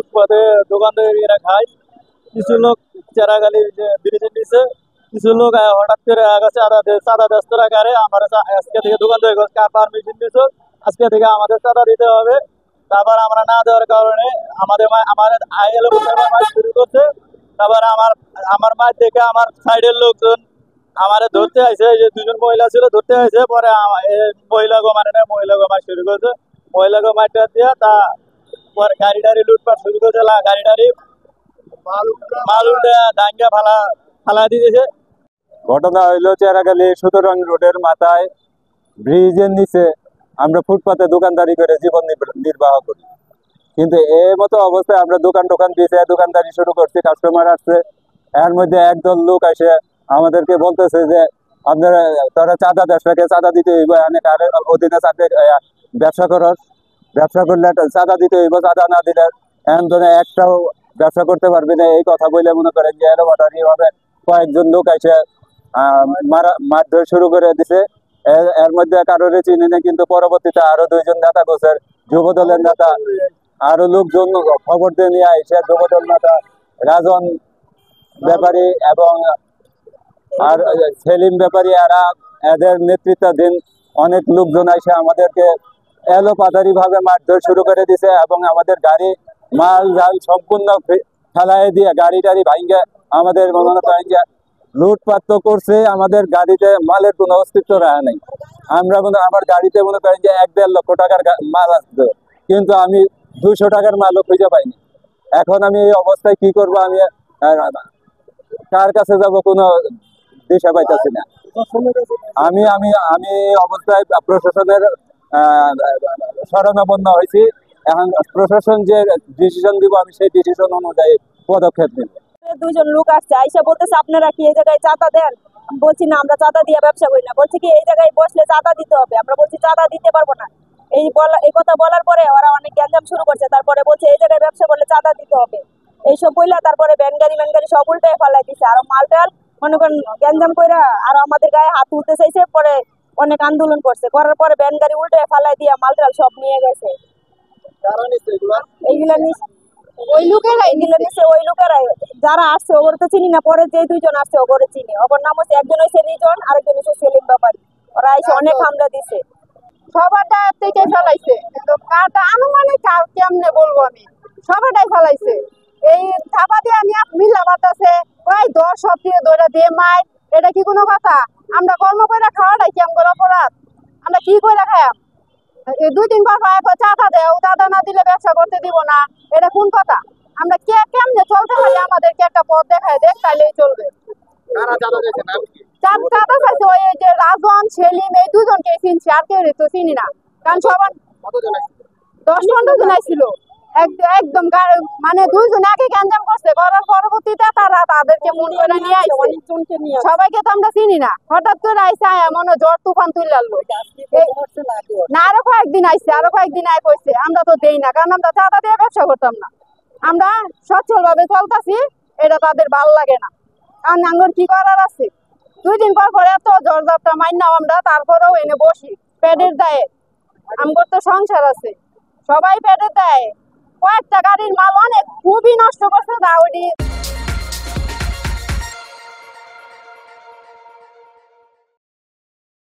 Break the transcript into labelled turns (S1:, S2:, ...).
S1: ফুটপাতে দোকানদারিরা খায়। কিছু লোক চেরাগালি যে ব্রিজের নিচে কিছু লোক হঠাৎ করে চাঁদা ব্যস্ত রাখারে আমার আজকে থেকে দোকানদারি কার পারমিশন দিছো, আজকে থেকে আমাদের চাঁদা দিতে হবে। তারপর আমরা না দেওয়ার কারণে আমাদের আইএলও মাছ শুরু করছে। তারপর আমার মাছ দেখে আমার সাইডের লোকজন আমারে ধরতে আইছে, যে দুজন মহিলা ছিল ধরতে আইছে। পরে মহিলা গো মানে না, মহিলা গো মাছ শুরু করছে। মহিলা গো মাছটা দিয়া তা পরে গাড়ি টাড়ি লুটপাট শুরু করছে। গাড়ি টাড়ি মাল উল্টে ডাঙ্গা ফালা দিয়েছে।
S2: ঘটনা হইলো চেরাগালি সুতরাং রোডের মাথায় ব্রিজের নিচে আমরা ফুটপাতে দোকানদারি করে জীবন নির্বাহ করি। কিন্তু এই মতো অবস্থায় আমরা দোকান দিয়েছে, দোকানদারি শুরু করছি, কাস্টমার আসছে। এর মধ্যে একদল লোক এসে আমাদেরকে বলতেছে যে আপনারা তারা চাঁদা ব্যবসাকে চাঁদা দিতে হইব, অনেক অধীনে ব্যবসা করার ব্যবসা করলে চাঁদা দিতে হইব, চাঁদা না দিলে এমন ধরে একটাও ব্যবসা করতে পারবে না। এই কথা বলে মনে করেন যে এভাবে কয়েকজন লোক এসে মারধর শুরু করে দিছে। এর মধ্যে কারোর চিনি না, কিন্তু পরবর্তীতে আরো দুইজন নেতা গোছের যুব দলের নেতা আরো লোকজন খবর দিয়ে নিয়ে এসে যুবদল নেতা রাজন ব্যাপারী এবং আর সেলিম ব্যাপারী এদের নেতৃত্বাধীন অনেক লোকজন এসে আমাদেরকে এলোপাতারি ভাবে মারধর শুরু করে দিছে এবং আমাদের গাড়ি মাল জাল সম্পূর্ণ ফেলাই দিয়ে গাড়ি টাড়ি ভাঙ্গে আমাদের মনে করেন যে লুটপাট তো করছে। আমাদের গাড়িতে মালের কোনো অস্তিত্ব রাখা নেই। আমরা আমার গাড়িতে মনে করেন যে 1-1.5 লক্ষ টাকার মাল আসতো, কিন্তু আমি 200 টাকার মালও খুঁজে পাইনি। এখন আমি এই অবস্থায় কি করব, আমি কার কাছে যাব কোনো দিশা পাইতেছি না। আমি আমি আমি এই অবস্থায় প্রশাসনের শরণাপন্ন হয়েছি। এখন প্রশাসন যে ডিসিশন দিব আমি সেই ডিসিশন অনুযায়ী পদক্ষেপ নিব।
S3: দুইজন লোক আসছে, আইসা বলতেছে আপনারা কি এই জায়গায় চাঁদা দেন? বলছি না, আমরা চাঁদা দিয়ে ব্যবসা করি না। বলছি কি এই জায়গায় বসলে চাঁদা দিতে হবে। আমরা বলছি চাঁদা দিতে পারবো না। এই কথা বলার পরে ওরা অনেক গ্যাঞ্জাম শুরু করছে। তারপরে বলছে এই জায়গায় ব্যবসা করলে চাঁদা দিতে হবে, এইসব বললা তারপরে ভ্যান গাড়ি সব উল্টে ফেলাই দিচ্ছে। আর মালটাল মনে করেন গ্যাঞ্জাম কইরা আর আমাদের গায়ে হাত তুলতে চাইছে। পরে অনেক আন্দোলন করছে, করার পরে ভ্যান গাড়ি উল্টে ফেলাই দিয়ে মালটাল সব নিয়ে গেছে। এইগুলা ওই লোকেরাই যারা আসছে ওগুলো তো চিনি না। পরে যে দুইজন আসছে ওগুলো চিনি। ওর নাম হচ্ছে একজন হচ্ছে রিজন, আরেকজন হচ্ছে সেলিম ব্যাপারী। ওরা এসে অনেক হামলা দিছে,
S4: সবারটা থেকে ফেলাইছে। কিন্তু কারটা আনুমানিক কার কেমনে বলবো আমি, সবারটাই ফেলাইছে। এই থাবা দিয়ে আমি মিল্লা বাতাছে ওই 10 সপ্তাহে ধরে দিয়ে মাই, এটা কি কোনো কথা? আমরা কর্ম করে খাওয়াটাই কি আমার অপরাধ? আমরা কি করে খাই? এই 2 দিন পর চাঁদা দেও, চাঁদা না দিলে ব্যবসা করতে দিব না, এটা কোন কথা? আমরা কেমনে চলতে পারি? আমাদেরকে একটা পথ দেখায় দেখ, তাইলেই চলবে। চাঁদা চাইছে ওই যে রাজন সেলিম, এই দুজনকে চিনছি, আর কেউ তো চিনি না। কারণ সবার 10-15 জন আসছিল একদম, মানে 2 জন আগে গ্যাঞ্জাম করছে, করার পরবর্তীতে তারা তাদেরকে মন করে নিয়ে আসছে। সবাইকে তো আমরা চিনি না, হঠাৎ করে আইসে এমন জ্বর তুফান তুলে আনলো না। আরো কয়েকদিন আইসে, আরো কয়েকদিন আয় কইছে। আমরা তো দেই না, কারণ আমরা চাঁদা দিয়ে ব্যবসা করতাম না। আমরা সচ্ছল ভাবে চলতেছি, এটা তাদের ভালো লাগে না। কারণ আঙ্গুর কি করার আছে? 2 দিন পর এত জ্বর জ্বরটা মাইনাও আমরা, তারপরেও এনে বসি পেটের দায়ে। আমার তো সংসার আছে, সবাই পেটের দায়ে। কয়েকটা গাড়ির মাল অনেক খুবই নষ্ট করছে দাওয়াটি।